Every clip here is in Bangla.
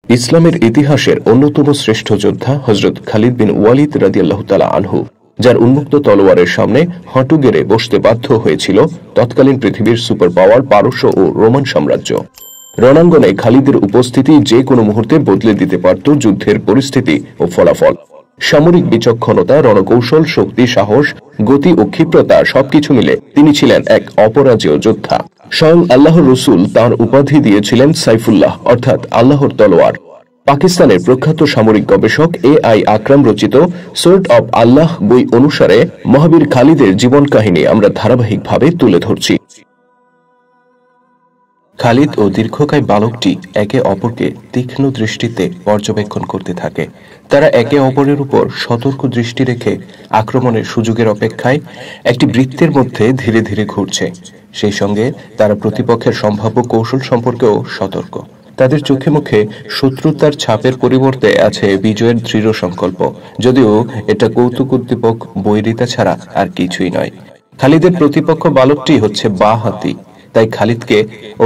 ইসলামের ইতিহাসের অন্যতম শ্রেষ্ঠ যোদ্ধা হযরত খালিদ বিন ওয়ালিদ রাদিয়াল্লাহু তাআলা আনহু, যার উন্মুক্ত তলোয়ারের সামনে হাঁটু গেড়ে বসতে বাধ্য হয়েছিল তৎকালীন পৃথিবীর সুপার পাওয়ার পারস্য ও রোমান সাম্রাজ্য। রণাঙ্গনে খালিদের উপস্থিতি যে কোনো মুহূর্তে বদলে দিতে পারত যুদ্ধের পরিস্থিতি ও ফলাফল। সামরিক বিচক্ষণতা, রণকৌশল, শক্তি, সাহস, গতি ও ক্ষিপ্রতা সবকিছু মিলে তিনি ছিলেন এক অপরাজেয় যোদ্ধা। স্বয়ং আল্লাহর রাসূল তাঁর উপাধি দিয়েছিলেন সাইফুল্লাহ, অর্থাৎ আল্লাহর তলোয়ার। পাকিস্তানের প্রখ্যাত সামরিক গবেষক এ.আই. আকরাম রচিত সোর্ড অব আল্লাহ বই অনুসারে মহাবীর খালিদের জীবন কাহিনী আমরা ধারাবাহিকভাবে তুলে ধরছি। খালিদ ও দীর্ঘকায় বালকটি একে অপরকে তীক্ষ্ণ দৃষ্টিতে পর্যবেক্ষণ করতে থাকে। তারা একে অপরের উপর সতর্ক দৃষ্টি রেখে আক্রমণের সুযোগের অপেক্ষায় একটি বৃত্তের মধ্যে ধীরে ধীরে ঘুরছে। সেই সঙ্গে তারা প্রতিপক্ষের সম্ভাব্য কৌশল সম্পর্কেও সতর্ক। তাদের চোখে মুখে শত্রুতার ছাপের পরিবর্তে আছে বিজয়ের দৃঢ় সংকল্প, যদিও এটা কৌতুকোদ্দীপক বৈরিতা ছাড়া আর কিছুই নয়। খালিদের প্রতিপক্ষ বালকটি হচ্ছে বাঁ হাতি, তাই খালিদকে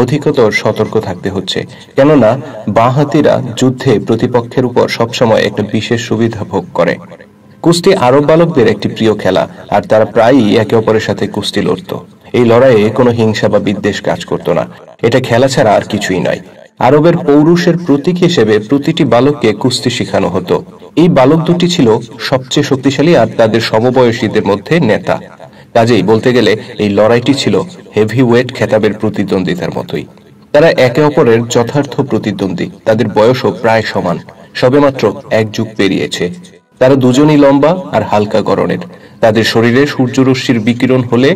অধিকতর সতর্ক থাকতে হচ্ছে, কেননা বাঁ হাতিরা যুদ্ধে প্রতিপক্ষের উপর সবসময় একটা বিশেষ সুবিধা ভোগ করে। কুস্তি আরব বালকদের একটি প্রিয় খেলা, আর তারা প্রায়ই একে অপরের সাথে কুস্তি লড়ত। এই লড়াইয়ে কোনো হিংসা বা বিদ্বেষ কাজ করত না। এটা খেলা ছাড়া আর কিছুই নয়। আরবের পৌরুষের প্রতীক হিসেবে প্রতিটি বালককে কুস্তি শেখানো হতো। এই বালক দুটি ছিল সবচেয়ে শক্তিশালী আর তাদের সমবয়সীদের মধ্যে নেতা। কাজেই বলতে গেলে এই লড়াইটি ছিল হেভিওয়েট খেতাবের প্রতিদ্বন্দ্বিতার মতোই। তারা একে অপরের যথার্থ প্রতিদ্বন্দ্বী। তাদের বয়সও প্রায় সমান, সবেমাত্র এক যুগ পেরিয়েছে। তারা দুজনই লম্বা আর হালকা গড়নের। তাদের শরীরে সূর্যরশ্মির বিকিরণ হলে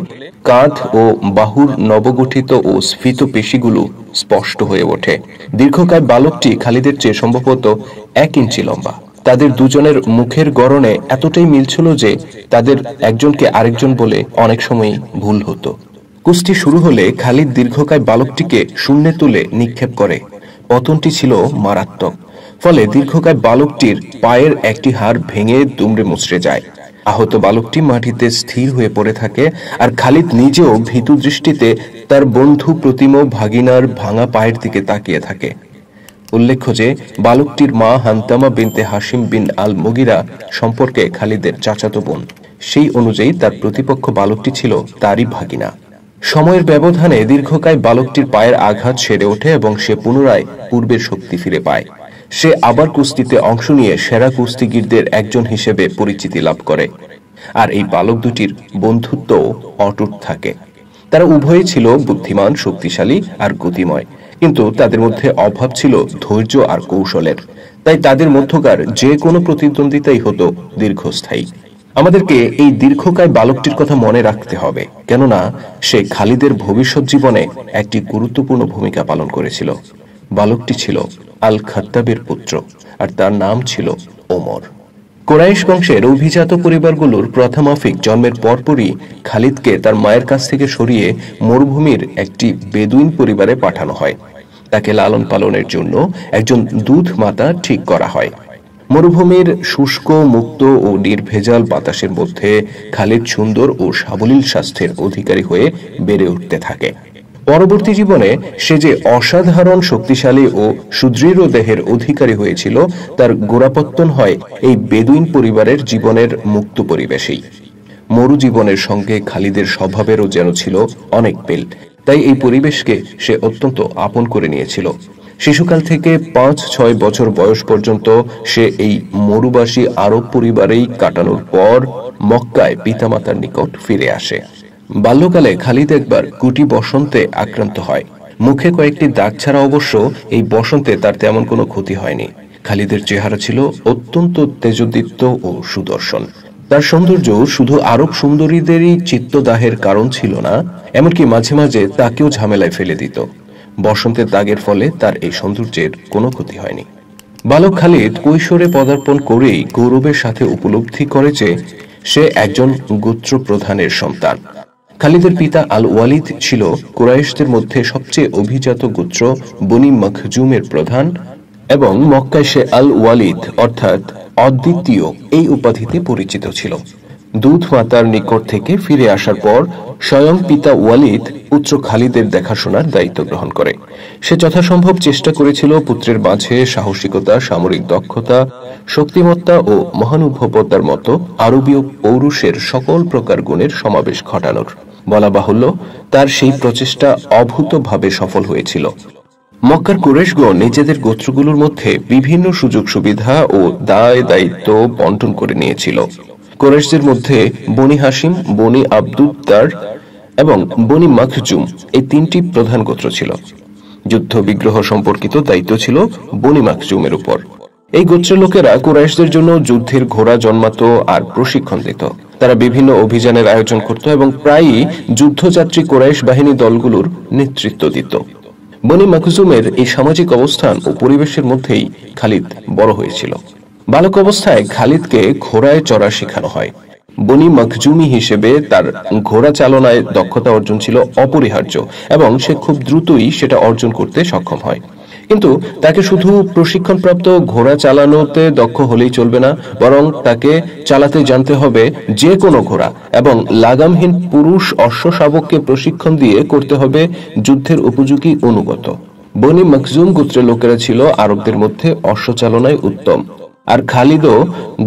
কাঁধ ও বাহুর নবগঠিত ও স্ফীত পেশিগুলো স্পষ্ট হয়ে ওঠে। দীর্ঘকায় বালকটি খালিদের চেয়ে সম্ভবত 1 ইঞ্চি লম্বা। তাদের দুজনের মুখের গড়নে এতটাই মিল ছিল যে তাদের একজনকে আরেকজন বলে অনেক সময় ভুল হতো। কুস্তি শুরু হলে খালিদ দীর্ঘকায় বালকটিকে শূন্যে তুলে নিক্ষেপ করে। পতনটি ছিল মারাত্মক। ফলে দীর্ঘকায় বালকটির পায়ের একটি হাড় ভেঙে দুমড়ে মুচড়ে যায়। আহত বালকটি মাটিতে স্থির হয়ে পড়ে থাকে, আর খালিদ নিজেও ভীতু দৃষ্টিতে তার বন্ধু প্রতিম ভাগিনার ভাঙা পায়ের দিকে তাকিয়ে থাকে। উল্লেখ্য যে বালকটির মা হান্তামা বিনতে হাশিম বিন আল মুগিরা সম্পর্কে খালিদের চাচাতো বোন। সেই অনুযায়ী তার প্রতিপক্ষ বালকটি ছিল তারই ভাগিনা। সময়ের ব্যবধানে দীর্ঘকায় বালকটির পায়ের আঘাত সেরে ওঠে এবং সে পুনরায় পূর্বের শক্তি ফিরে পায়। সে আবার কুস্তিতে অংশ নিয়ে সেরা কুস্তিগীরদের একজন হিসেবে পরিচিতি লাভ করে। আর এই বালক দুটির বন্ধুত্ব অটুট থাকে। তারা উভয়ে ছিল বুদ্ধিমান, শক্তিশালী আর গতিময়, কিন্তু তাদের মধ্যে অভাব ছিল ধৈর্য আর কৌশলের। তাই তাদের মধ্যকার যে কোনো প্রতিদ্বন্দ্বিতাই হতো দীর্ঘস্থায়ী। আমাদেরকে এই দীর্ঘকায় বালকটির কথা মনে রাখতে হবে, কেননা সে খালিদের ভবিষ্যৎ জীবনে একটি গুরুত্বপূর্ণ ভূমিকা পালন করেছিল। বালকটি ছিল আল খাত্তাবের পুত্র, আর তার নাম ছিল ওমর। কুরাইশ বংশের অভিজাত পরিবারগুলোর প্রথামাফিক জন্মের পরপরই খালিদকে তার মায়ের কাছ থেকে সরিয়ে মরুভূমির একটি বেদুইন পরিবারে পাঠানো হয়। তাকে লালন পালনের জন্য একজন দুধ মাতা ঠিক করা হয়। মরুভূমির শুষ্ক, মুক্ত ও নির্ভেজাল বাতাসের মধ্যে খালিদ সুন্দর ও সাবলীল স্বাস্থ্যের অধিকারী হয়ে বেড়ে উঠতে থাকে। পরবর্তী জীবনে সে যে অসাধারণ শক্তিশালী ও সুদৃঢ় দেহের অধিকারী হয়েছিল তার গোড়াপত্তন হয় এই বেদুইন পরিবারের জীবনের মুক্ত পরিবেশেই। মরু জীবনের সঙ্গে খালিদের স্বভাবেরও যেন ছিল অনেক মিল, তাই এই পরিবেশকে সে অত্যন্ত আপন করে নিয়েছিল। শিশুকাল থেকে 5-6 বছর বয়স পর্যন্ত সে এই মরুবাসী আরব পরিবারেই কাটানোর পর মক্কায় পিতামাতার নিকট ফিরে আসে। বাল্যকালে খালিদ একবার গুটি বসন্তে আক্রান্ত হয়। মুখে কয়েকটি দাগ ছাড়া অবশ্য এই বসন্তে তার তেমন কোনো ক্ষতি হয়নি। খালিদের চেহারা ছিল অত্যন্ত তেজোদীপ্ত ও সুদর্শন। তার সৌন্দর্য শুধু আরব সুন্দরীদেরই চিত্তদাহের কারণ ছিল না, এমনকি মাঝে মাঝে তাকেও ঝামেলায় ফেলে দিত। বসন্তের দাগের ফলে তার এই সৌন্দর্যের কোনো ক্ষতি হয়নি। বালক খালিদ কৈশোরে পদার্পণ করেই গৌরবের সাথে উপলব্ধি করে যে সে একজন গোত্র প্রধানের সন্তান। খালিদের পিতা আল ওয়ালিদ ছিল কুরাইশদের মধ্যে সবচেয়ে অভিজাত গোত্র বনি মখজুমের প্রধান, এবং মক্কায় সে আল ওয়ালিদ অর্থাৎ অদ্বিতীয় এই উপাধিতে পরিচিত ছিল। দুধ মাতার নিকট থেকে ফিরে আসার পর স্বয়ং পিতা ওয়ালিদ পুত্র খালিদের দেখাশোনার দায়িত্ব গ্রহণ করে। সে যথাসম্ভব চেষ্টা করেছিল পুত্রের মাঝে সাহসিকতা, সামরিক দক্ষতা, শক্তিমত্তা ও মহানুভবতার মতো আরবীয় পৌরুষের সকল প্রকার গুণের সমাবেশ ঘটানোর। বলা বাহুল্য, তার সেই প্রচেষ্টা অভূতভাবে সফল হয়েছিল। মক্কার কুরাইশগণ নিজেদের গোত্রগুলোর মধ্যে বিভিন্ন সুযোগ সুবিধা ও দায় দায়িত্ব বন্টন করে নিয়েছিল। কুরাইশদের মধ্যে বনি হাশিম, বনি আব্দুদ্দার এবং বনি মাখজুম এই তিনটি প্রধান গোত্র ছিল। যুদ্ধ বিগ্রহ সম্পর্কিত দায়িত্ব ছিল বনি মাখজুমের উপর। এই গোত্রের লোকেরা কুরাইশদের জন্য যুদ্ধের ঘোড়া জন্মাতো আর প্রশিক্ষণ দিত। তারা বিভিন্ন অভিযানের আয়োজন করত এবং প্রায়ই যুদ্ধযাত্রী কুরাইশ বাহিনী দলগুলোর নেতৃত্ব দিত। বনি মাখজুমের এই সামাজিক অবস্থান ও পরিবেশের মধ্যেই খালিদ বড় হয়েছিল। বালক অবস্থায় খালিদকে ঘোড়ায় চড়া শেখানো হয়। বনি মাখজুমি হিসেবে তার ঘোড়া চালনায় দক্ষতা অর্জন ছিল অপরিহার্য এবং সে খুব দ্রুতই সেটা অর্জন করতে সক্ষম হয়। কিন্তু তাকে শুধু প্রশিক্ষণপ্রাপ্ত ঘোড়া চালানোতে দক্ষ হলেই চলবে না, বরং তাকে চালাতে জানতে হবে যে কোনো ঘোড়া এবং লাগামহীন পুরুষ অশ্বশাবককে প্রশিক্ষণ দিয়ে করতে হবে যুদ্ধের উপযোগী অনুগত। বনি মাখজুম গোত্রের লোকেরা ছিল আরবদের মধ্যে অশ্বচালনায় উত্তম, আর খালিদও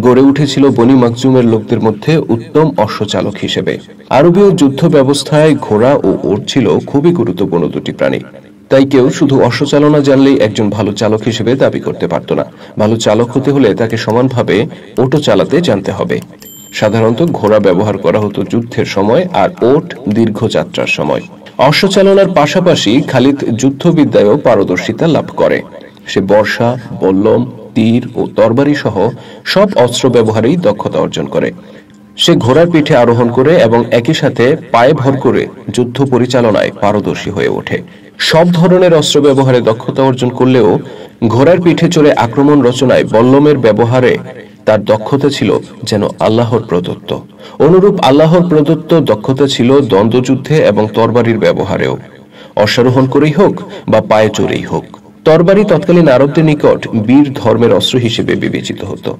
গড়ে উঠেছিল বনি মাখজুমের লোকদের মধ্যে উত্তম অশ্বচালক হিসেবে। আরবীয় যুদ্ধ ব্যবস্থায় ঘোড়া ও উট ছিল খুবই গুরুত্বপূর্ণ দুটি প্রাণী। তাই কেউ শুধু অশ্বচালনা জানলেই একজন ভালো চালক হিসেবে দাবি করতে পারত না। ভালো চালক হতে হলে তাকে সমানভাবে ওটও চালাতে জানতে হবে। সাধারণত ঘোড়া ব্যবহার করা হতো যুদ্ধের সময় আর ওট দীর্ঘ যাত্রার সময়। অশ্বচালনার পাশাপাশি খালিদ যুদ্ধবিদ্যায়ও পারদর্শিতা লাভ করে। সে বর্শা, বল্লম, তীর ও তরবারি সহ সব অস্ত্র ব্যবহারেই দক্ষতা অর্জন করে। সে ঘোড়ার পিঠে আরোহণ করে এবং একই সাথে পায়ে ভর করে যুদ্ধ পরিচালনায় পারদর্শী হয়ে ওঠে। সব ধরনের অস্ত্র ব্যবহারে দক্ষতা অর্জন করলেও ঘোড়ার পিঠে চড়ে আক্রমণ রচনায় বল্লমের ব্যবহারে তার দক্ষতা ছিল যেন আল্লাহর প্রদত্ত। অনুরূপ আল্লাহর প্রদত্ত দক্ষতা ছিল দ্বন্দ্বযুদ্ধে এবং তরবারির ব্যবহারেও, অশ্বারোহণ করেই হোক বা পায়ে চড়েই হোক। তরবারি তৎকালীন আরবদের নিকট বীর ধর্মের অস্ত্র হিসেবে বিবেচিত হতো।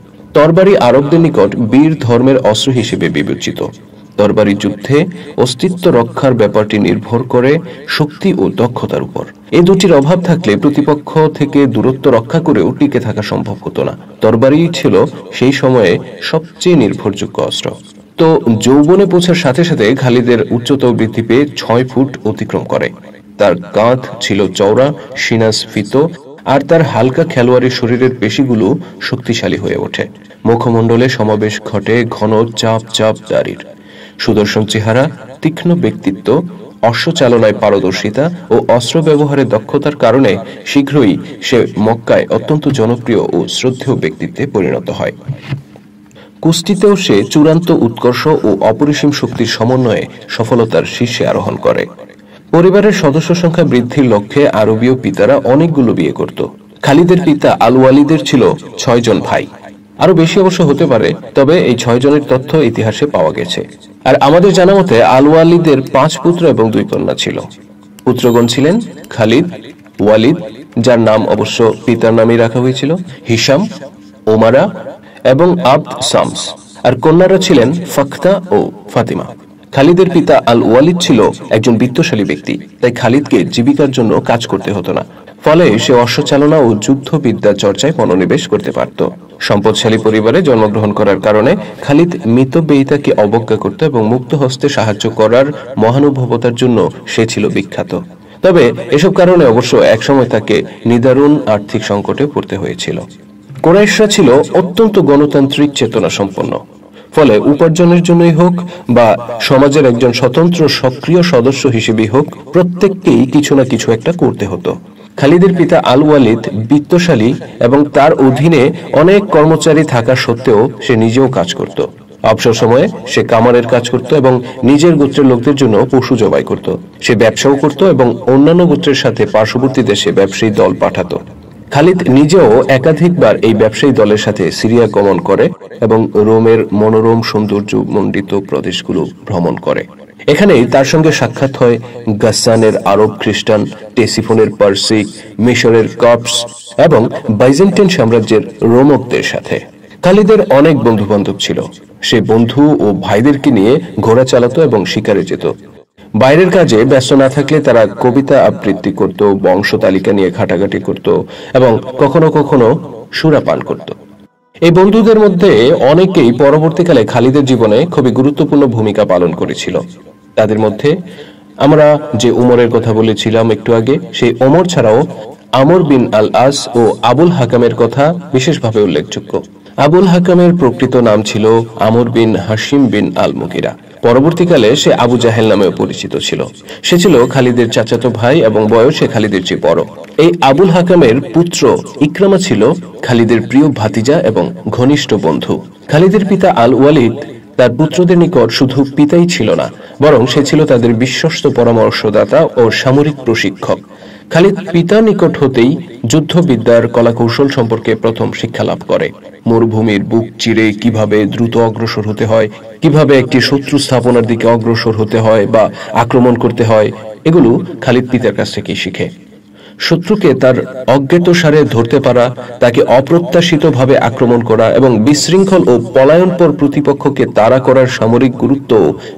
তরবারি যুদ্ধে অস্তিত্ব রক্ষার ব্যাপারটি নির্ভর করে শক্তি ও দক্ষতার উপর। এই দুটির অভাব থাকলে প্রতিপক্ষ থেকে দূরত্ব রক্ষা করেও টিকে থাকা সম্ভব হতো না। তরবারি ছিল সেই সময়ে সবচেয়ে নির্ভরযোগ্য অস্ত্র। তো যৌবনে পৌঁছার সাথে সাথে খালিদের উচ্চতাও বৃদ্ধি পেয়ে 6 ফুট অতিক্রম করে। তার কাঁধ ছিল চওড়া, সিনা স্ফীত, আর তার হালকা খেলোয়াড়ি শরীরের পেশিগুলো শক্তিশালী হয়ে ওঠে। মুখমণ্ডলে সমাবেশ ঘটে ঘন চাপ চাপ দাড়ির। সুদর্শন চেহারা, তীক্ষ্ণ ব্যক্তিত্ব, অশ্বচালনায় পারদর্শিতা ও অস্ত্র ব্যবহারে দক্ষতার কারণে শীঘ্রই সে মক্কায় অত্যন্ত জনপ্রিয় ও শ্রদ্ধেয় ব্যক্তিত্বে পরিণত হয়। কুস্তিতেও সে চূড়ান্ত উৎকর্ষ ও অপরিসীম শক্তির সমন্বয়ে সফলতার শীর্ষে আরোহণ করে। পরিবারের সদস্য সংখ্যা বৃদ্ধির লক্ষ্যে আরবীয় পিতারা অনেকগুলো বিয়ে করত। খালিদের পিতা আল ওয়ালিদের ছিল 6 জন ভাই। আরো বেশি অবশ্য হতে পারে, তবে এই 6 জনের তথ্য ইতিহাসে পাওয়া গেছে। আর আমাদের জানা মতে আল ওয়ালিদের 5 পুত্র এবং 2 কন্যা ছিল। পুত্রগণ ছিলেন খালিদ, ওয়ালিদ, যার নাম অবশ্য পিতার নামেই রাখা হয়েছিল, হিশাম, ওমারা এবং আব্দ শামস। আর কন্যারা ছিলেন ফাখতা ও ফাতিমা। খালিদের পিতা আল ওয়ালিদ ছিল একজন বিত্তশালী ব্যক্তি, তাই খালিদকে জীবিকার জন্য কাজ করতে হতো না। ফলে সে অশ্বচালনা ও যুদ্ধবিদ্যা চর্চায় মনোনিবেশ করতে পারত। সম্পদশালী পরিবারে জন্মগ্রহণ করার কারণে খালিদ মিতব্যয়িতাকে অবজ্ঞা করত এবং মুক্ত হস্তে সাহায্য করার মহানুভবতার জন্য সে ছিল বিখ্যাত। তবে এসব কারণে অবশ্য একসময় তাকে নিদারুণ আর্থিক সংকটে পড়তে হয়েছিল। কুরাইশরা ছিল অত্যন্ত গণতান্ত্রিক চেতনা সম্পন্ন। ফলে উপার্জনের জন্যই হোক বা সমাজের একজন স্বতন্ত্র সক্রিয় সদস্য হিসেবেই হোক, প্রত্যেককেই কিছু না কিছু একটা করতে হতো। খালিদের পিতা আল ওয়ালিদ বিত্তশালী এবং তার অধীনে অনেক কর্মচারী থাকা সত্ত্বেও সে নিজেও কাজ করত। অবসর সময়ে সে কামারের কাজ করত এবং নিজের গোত্রের লোকদের জন্য পশু জবাই করত। সে ব্যবসাও করত এবং অন্যান্য গোত্রের সাথে পার্শ্ববর্তী দেশে ব্যবসায়ী দল পাঠাতো। খালিদ নিজেও একাধিকবার এই ব্যবসায়ী দলের সাথে সিরিয়া গমন করে এবং রোমের মনোরম সৌন্দর্য মণ্ডিত প্রদেশগুলো ভ্রমণ করে। এখানেই তার সঙ্গে সাক্ষাৎ হয় গাসসানের আরব খ্রিস্টান, টেসিফোনের পার্সিক, মিশরের কপ্টস এবং বাইজেন্টাইন সাম্রাজ্যের রোমকদের সাথে। খালিদের অনেক বন্ধু বান্ধব ছিল। সে বন্ধু ও ভাইদেরকে নিয়ে ঘোড়া চালাতো এবং শিকারে যেত। বাইরের কাজে ব্যস্ত না থাকলে তারা কবিতা আবৃত্তি করত, বংশ তালিকা নিয়ে ঘাটাঘাটি করত এবং কখনো কখনো সুরাপান করত। এই বন্ধুদের মধ্যে অনেকেই পরবর্তীকালে খালিদের জীবনে খুবই গুরুত্বপূর্ণ ভূমিকা পালন করেছিল। তাদের মধ্যে আমরা যে উমরের কথা বলেছিলাম একটু আগে, সেই ওমর ছাড়াও আমর বিন আল আস ও আবুল হাকামের কথা বিশেষভাবে উল্লেখযোগ্য। আবুল হাকামের প্রকৃত নাম ছিল আমর বিন হাশিম বিন আল মুগিরা। পরবর্তীকালে সে আবু জাহেল নামেও পরিচিত ছিল। সে ছিল খালিদের চাচাতো ভাই এবং বয়সে খালিদের চেয়ে বড়। এই আবুল হাকামের পুত্র ইকরামা ছিল খালিদের প্রিয় ভাতিজা এবং ঘনিষ্ঠ বন্ধু। খালিদের পিতা আল ওয়ালিদ তার পুত্রদের নিকট শুধু পিতাই ছিল না, বরং সে ছিল তাদের বিশ্বস্ত পরামর্শদাতা ও সামরিক প্রশিক্ষক। খালিদ পিতার নিকট হতেই যুদ্ধবিদ্যার কলাকৌশল সম্পর্কে প্রথম শিক্ষা লাভ করে। মরুভূমির বুক চিরে কিভাবে দ্রুত অগ্রসর হতে হয়, কিভাবে একটি শত্রু স্থাপনার দিকে অগ্রসর হতে হয় বা আক্রমণ করতে হয়, এগুলো খালিদ পিতার কাছ থেকে শিখে। শত্রুকে তার অজ্ঞাতসারে ধরতে পারা, তাকে অপ্রত্যাশিতভাবে আক্রমণ করা এবং বিশৃঙ্খল ও পলায়নপর প্রতিপক্ষকে তাড়া করার সামরিক গুরুত্ব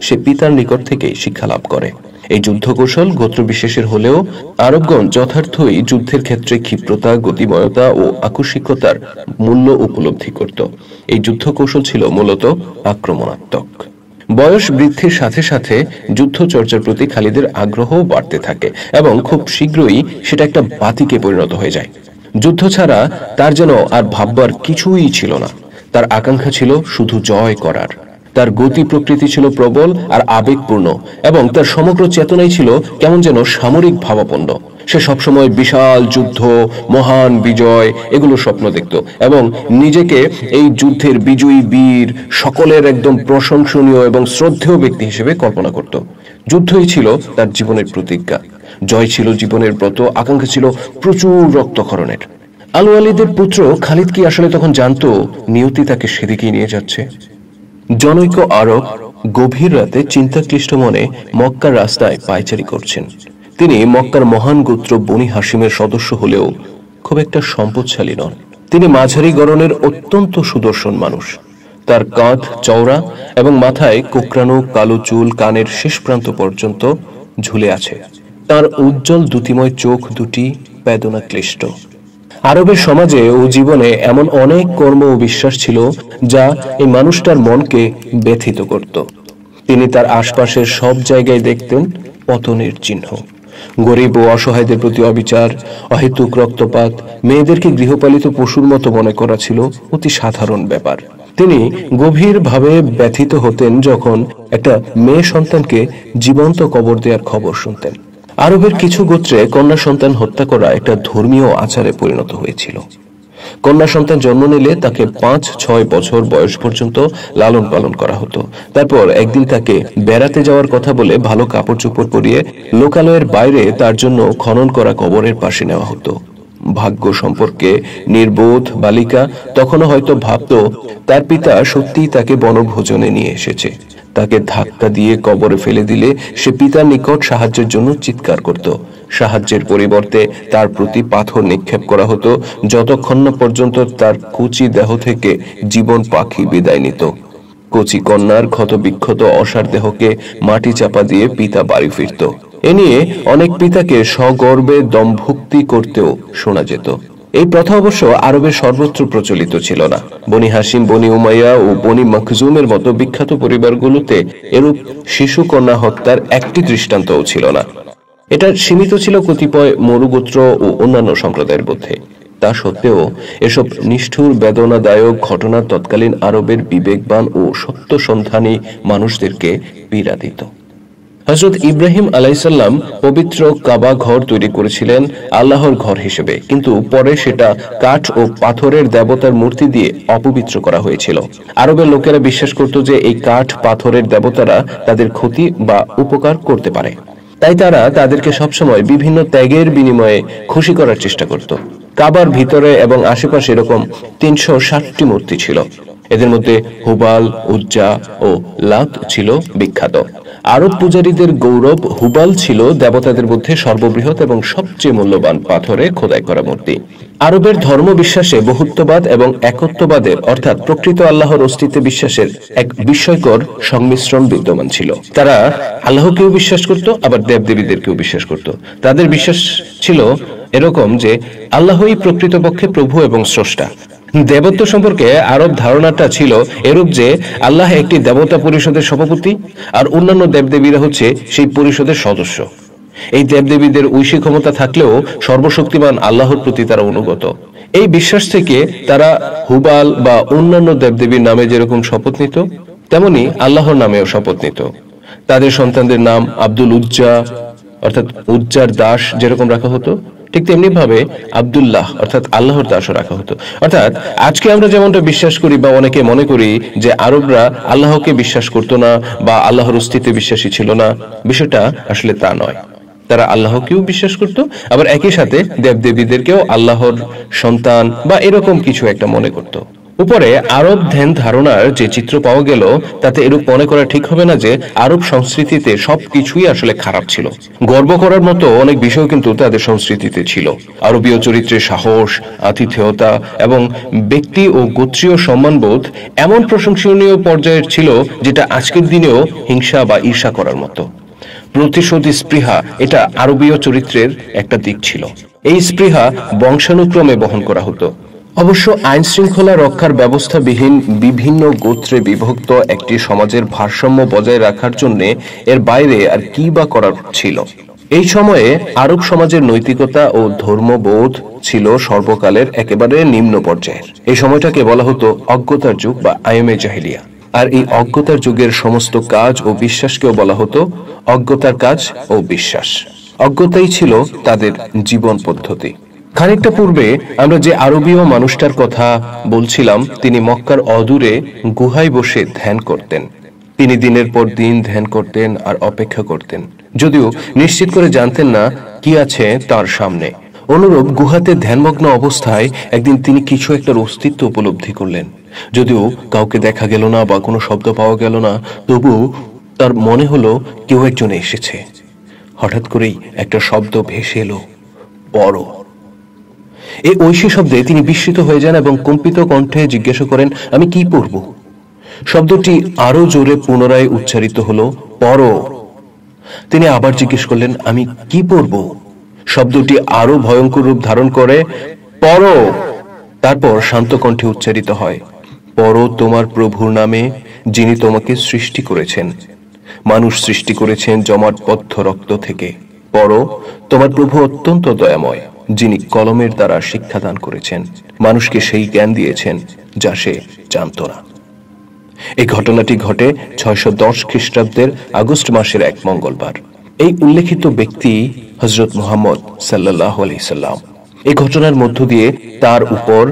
সে পিতার নিকট থেকে শিক্ষা লাভ করে। এই যুদ্ধকৌশল গোত্রবিশেষের হলেও আরবগণ যথার্থই যুদ্ধের ক্ষেত্রে ক্ষিপ্রতা, গতিময়তা ও আকস্মিকতার মূল্য উপলব্ধি করত। এই যুদ্ধকৌশল ছিল মূলত আক্রমণাত্মক। বয়স বৃদ্ধির সাথে সাথে যুদ্ধচর্চার প্রতি খালিদের আগ্রহ বাড়তে থাকে এবং খুব শীঘ্রই সেটা একটা বাতিকে পরিণত হয়ে যায়। যুদ্ধ ছাড়া তার যেন আর ভাববার কিছুই ছিল না। তার আকাঙ্ক্ষা ছিল শুধু জয় করার। তার গতি প্রকৃতি ছিল প্রবল আর আবেগপূর্ণ এবং তার সমগ্র চেতনাই ছিল কেমন যেন সামরিক ভাবাপন্ন। সে সবসময় বিশাল যুদ্ধ, মহান বিজয় এগুলো স্বপ্ন দেখত এবং নিজেকে এই যুদ্ধের বিজয়ী বীর, সকলের একদম প্রশংসনীয় এবং শ্রদ্ধেয় ব্যক্তি হিসেবে কল্পনা করত। যুদ্ধই ছিল তার জীবনের প্রতিজ্ঞা, জয় ছিল জীবনের ব্রত, আকাঙ্ক্ষা ছিল প্রচুর রক্তক্ষরণের। আল ওয়ালিদের পুত্র খালিদ কি আসলে তখন জানতো নিয়তি তাকে সেদিকেই নিয়ে যাচ্ছে? জনৈক আরব গভীর রাতে চিন্তাক্লিষ্ট মনে মক্কার রাস্তায় পায়চারি করছেন। তিনি মক্কার মহান গোত্র বনি হাশিমের সদস্য হলেও খুব একটা সম্পদশালী নন। তিনি মাঝারি গড়নের অত্যন্ত সুদর্শন মানুষ। তার কাঁধ চওড়া এবং মাথায় কোকড়ানো কালো চুল কানের শেষ প্রান্ত পর্যন্ত ঝুলে আছে। তার উজ্জ্বল দ্যুতিময় চোখ দুটি বেদনা ক্লিষ্ট। আরবের সমাজে ও জীবনে এমন অনেক কর্ম ও বিশ্বাস ছিল যা এই মানুষটার মনকে ব্যথিত করত। তিনি তার আশপাশের সব জায়গায় দেখতেন পতনের চিহ্ন। গরিব ও অসহায়দের প্রতি অবিচার, অহেতুক রক্তপাত, মেয়েদেরকে গৃহপালিত পশুর মতো মনে করা ছিল অতি সাধারণ ব্যাপার। তিনি গভীরভাবে ব্যথিত হতেন যখন একটা মেয়ে সন্তানকে জীবন্ত কবর দেওয়ার খবর শুনতেন। আরবের কিছু গোত্রে কন্যা সন্তান হত্যা করা একটা ধর্মীয় আচারে পরিণত হয়েছিল। কন্যা সন্তান জন্ম নিলে তাকে 5-6 বছর বয়স পর্যন্ত লালন পালন করা হতো। তারপর একদিন তাকে বেড়াতে যাওয়ার কথা বলে ভালো কাপড় চোপড় পরিয়ে লোকালয়ের বাইরে তার জন্য খনন করা কবরের পাশে নেওয়া হতো। ভাগ্য সম্পর্কে নির্বোধ বালিকা তখনও হয়তো ভাবতো তার পিতা সত্যিই তাকে বনভোজনে নিয়ে এসেছে। তাকে ধাক্কা দিয়ে কবরে ফেলে দিলে সে পিতার নিকট সাহায্যের জন্য চিৎকার করত। সাহায্যের পরিবর্তে তার প্রতি পাথর নিক্ষেপ করা হতো যতক্ষণ না পর্যন্ত তার কুচি দেহ থেকে জীবন পাখি বিদায় নিত। কচি কন্যার ক্ষত বিক্ষত অসার দেহকে মাটি চাপা দিয়ে পিতা বাড়ি ফিরত। এ নিয়ে অনেক পিতাকে সগর্বে দম্ভুক্তি করতেও শোনা যেত। এই প্রথা অবশ্য আরবের সর্বত্র প্রচলিত ছিল না। বনি হাশিম, বনি উমাইয়া ও বনি মাখজুমের মতো বিখ্যাত পরিবারগুলোতে এরূপ শিশু কন্যা হত্যার একটি দৃষ্টান্তও ছিল না। এটা সীমিত ছিল কতিপয় মরুগোত্র ও অন্যান্য সম্প্রদায়ের মধ্যে। তা সত্ত্বেও এসব নিষ্ঠুর বেদনাদায়ক ঘটনা তৎকালীন আরবের বিবেকবান ও সত্যসন্ধানী মানুষদেরকে পীড়া দিত। হযরত ইব্রাহিম আলাইহিসসালাম পবিত্র কাবা ঘর তৈরি করেছিলেন আল্লাহর ঘর হিসেবে, কিন্তু পরে সেটা কাঠ ও পাথরের দেবতার মূর্তি দিয়ে অপবিত্র করা হয়েছিল। আরবের লোকেরা বিশ্বাস করত যে এই কাঠ পাথরের দেবতারা তাদের ক্ষতি বা উপকার করতে পারে, তাই তারা তাদেরকে সবসময় বিভিন্ন ত্যাগের বিনিময়ে খুশি করার চেষ্টা করত। কাবার ভিতরে এবং আশেপাশে এরকম 360টি মূর্তি ছিল। এদের মধ্যে হুবাল, উজ্জা ও লাত ছিল বিখ্যাত। আরব পূজারীদের গৌরব হুবাল ছিল দেবতাদের মধ্যে সর্ববৃহৎ এবং সবচেয়ে মূল্যবান পাথরে খোদাই করা মূর্তি। আরবের ধর্ম বিশ্বাসে বহুত্ববাদ এবং একত্ববাদের অর্থাৎ প্রকৃত আল্লাহর অস্তিত্বে বিশ্বাসের এক বিস্ময়কর সংমিশ্রণ বিদ্যমান ছিল। তারা আল্লাহকেও বিশ্বাস করত, আবার দেবদেবীদেরকেও বিশ্বাস করত। তাদের বিশ্বাস ছিল এরকম যে আল্লাহই প্রকৃতপক্ষে প্রভু এবং স্রষ্টা। দেবত্ব সম্পর্কে আরব ধারণাটা ছিল এরূপ যে আল্লাহ একটি দেবতা পরিষদের সভাপতি আর অন্যান্য দেবদেবীরা হচ্ছে সেই পরিষদের সদস্য। এই দেবদেবীদের ঐশী ক্ষমতা থাকলেও সর্বশক্তিমান আল্লাহর প্রতি তারা অনুগত। এই বিশ্বাস থেকে তারা হুবাল বা অন্যান্য দেবদেবীর নামে যেরকম শপথ নিত, তেমনি আল্লাহর নামেও শপথ নিত। তাদের সন্তানদের নাম আব্দুল উজ্জা অর্থাৎ উজ্জার দাস যেরকম রাখা হতো, ঠিক তেমনি ভাবে আব্দুল্লাহ অর্থাৎ আল্লাহর দাসও রাখা হতো। অর্থাৎ আজকে আমরা যেমনটা বিশ্বাস করি বা অনেকে মনে করি যে আরবরা আল্লাহকে বিশ্বাস করত না বা আল্লাহর অস্তিত্বে বিশ্বাসী ছিল না, বিষয়টা আসলে তা নয়। তারা আল্লাহকেও বিশ্বাস করত, আবার একই সাথে দেবদেবীদেরকেও আল্লাহর সন্তান বা এরকম কিছু একটা মনে করত। উপরে আরব ধ্যান ধারণার যে চিত্র পাওয়া গেল, তাতে এরূপ মনে করা ঠিক হবে না যে আরব সংস্কৃতিতে সবকিছুই আসলে খারাপ ছিল। গর্ব করার মতো অনেক বিষয় কিন্তু তাদের সংস্কৃতিতে ছিল। আরবীয় চরিত্রে সাহস, আতিথেয়তা এবং ব্যক্তি ও গোত্রীয় সম্মানবোধ এমন প্রশংসনীয় পর্যায়ের ছিল যেটা আজকের দিনেও হিংসা বা ঈর্ষা করার মতো। প্রতিশোধী স্পৃহা এটা আরবীয় চরিত্রের একটা দিক ছিল। এই স্পৃহা বংশানুক্রমে বহন করা হতো। অবশ্য আইন শৃঙ্খলা রক্ষার ব্যবস্থাবিহীন বিভিন্ন গোত্রে বিভক্ত একটি সমাজের ভারসাম্য বজায় রাখার জন্য এর বাইরে আর কি বা করার ছিল। এই সময়ে আরব সমাজের নৈতিকতা ও ধর্মবোধ ছিল সর্বকালের একেবারে নিম্ন পর্যায়ের। এই সময়টাকে বলা হতো অজ্ঞতার যুগ বা আইমে জাহিলিয়া। আর এই অজ্ঞতার যুগের সমস্ত কাজ ও বিশ্বাসকেও বলা হতো অজ্ঞতার কাজ ও বিশ্বাস। অজ্ঞতাই ছিল তাদের জীবন পদ্ধতি। খানিকটা পূর্বে আমরা যে আরবীয় মানুষটার কথা বলছিলাম, তিনি মক্কার অদূরে গুহায় বসে ধ্যান করতেন। তিনি দিনের পর দিন ধ্যান করতেন আর অপেক্ষা করতেন, যদিও নিশ্চিত করে জানতেন না কি আছে তার সামনে। অনুরূপ গুহাতে ধ্যানমগ্ন অবস্থায় একদিন তিনি কিছু একটার অস্তিত্ব উপলব্ধি করলেন। যদিও কাউকে দেখা গেল না বা কোনো শব্দ পাওয়া গেল না, তবু তার মনে হলো কেউ একজন এসেছে। হঠাৎ করেই একটা শব্দ ভেসে এলো, বড়। এই ঐশী শব্দে তিনি বিস্মিত হয়ে যান এবং কম্পিত কণ্ঠে জিজ্ঞাসা করেন, আমি কি পড়ব? শব্দটি আরো জোরে পুনরায় উচ্চারিত হলো, পড়ো। তিনি আবার জিজ্ঞেস করলেন, আমি কি পড়ব? শব্দটি আরো ভয়ঙ্কর রূপ ধারণ করে, পড়ো। তারপর শান্ত কণ্ঠে উচ্চারিত হয়, পড়ো তোমার প্রভুর নামে, যিনি তোমাকে সৃষ্টি করেছেন। মানুষ সৃষ্টি করেছেন জমাটবদ্ধ রক্ত থেকে। পড়ো, তোমার প্রভু অত্যন্ত দয়াময়, যিনি কলমের দ্বারা শিক্ষাদান করেছেন, মানুষকে সেই জ্ঞান দিয়েছেন যা সে জানত না। এই ঘটনাটি ঘটে 610 খ্রিস্টাব্দের আগস্ট মাসের এক মঙ্গলবার। এই উল্লেখিত ব্যক্তি হযরত মুহাম্মদ সাল্লাল্লাহু আলাইহি সাল্লাম। এই ঘটনার মধ্য দিয়ে তার উপর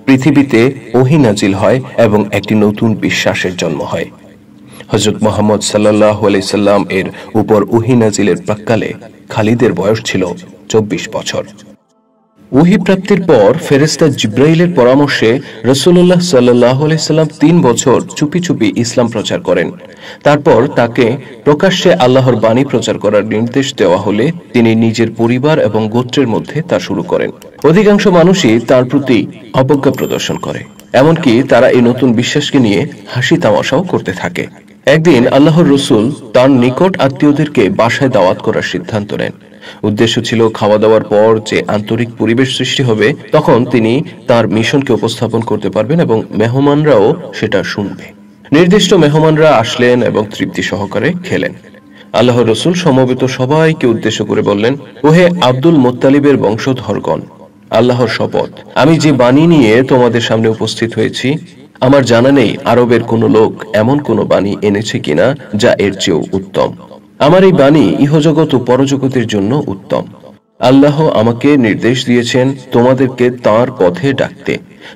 পৃথিবীতে ওহী নাজিল হয় এবং একটি নতুন বিশ্বাসের জন্ম হয়। হযরত মুহাম্মদ সাল্লাল্লাহু আলাইহি সাল্লাম এর উপর ওহী নাজিলের প্রাক্কালে খালিদের বয়স ছিল 24 বছর। ওহী প্রাপ্তির পর ফেরেশতা জিব্রাইলের পরামর্শে রাসূলুল্লাহ সাল্লাল্লাহু আলাইহি সাল্লাম 3 বছর চুপি চুপি ইসলাম প্রচার করেন। তারপর তাকে প্রকাশ্যে আল্লাহর বাণী প্রচার করার নির্দেশ দেওয়া হলে তিনি নিজের পরিবার এবং গোত্রের মধ্যে তা শুরু করেন। অধিকাংশ মানুষই তার প্রতি অবজ্ঞা প্রদর্শন করে, এমনকি তারা এই নতুন বিশ্বাসকে নিয়ে হাসি তামাশাও করতে থাকে। একদিন আল্লাহর রাসূল তার নিকট আত্মীয়দেরকে বাসায় দাওয়াত করার সিদ্ধান্ত নেন। উদ্দেশ্য ছিল খাওয়া দাওয়ার পর যে আন্তরিক পরিবেশ সৃষ্টি হবে, তখন তিনি তার মিশনকে উপস্থাপন করতে পারবেন এবং মেহমানরাও সেটা শুনবে। নির্দিষ্ট মেহমানরা আসলেন এবং তৃপ্তি সহকারে খেলেন। আল্লাহর রাসূল সমবেত সবাইকে উদ্দেশ্য করে বললেন, ওহে আব্দুল মুত্তালিবের বংশধরগণ, আল্লাহর শপথ, আমি যে বাণী নিয়ে তোমাদের সামনে উপস্থিত হয়েছি, আমার জানা নেই আরবের কোন লোক এমন কোন বাণী এনেছে কিনা যা এর চেয়েও উত্তম। আমার এই বাণী ইহজগৎ ও পরজগতের জন্য উত্তম। আল্লাহ আমাকে নির্দেশ দিয়েছেন তোমাদেরকে তাঁর পথে ডাকতে।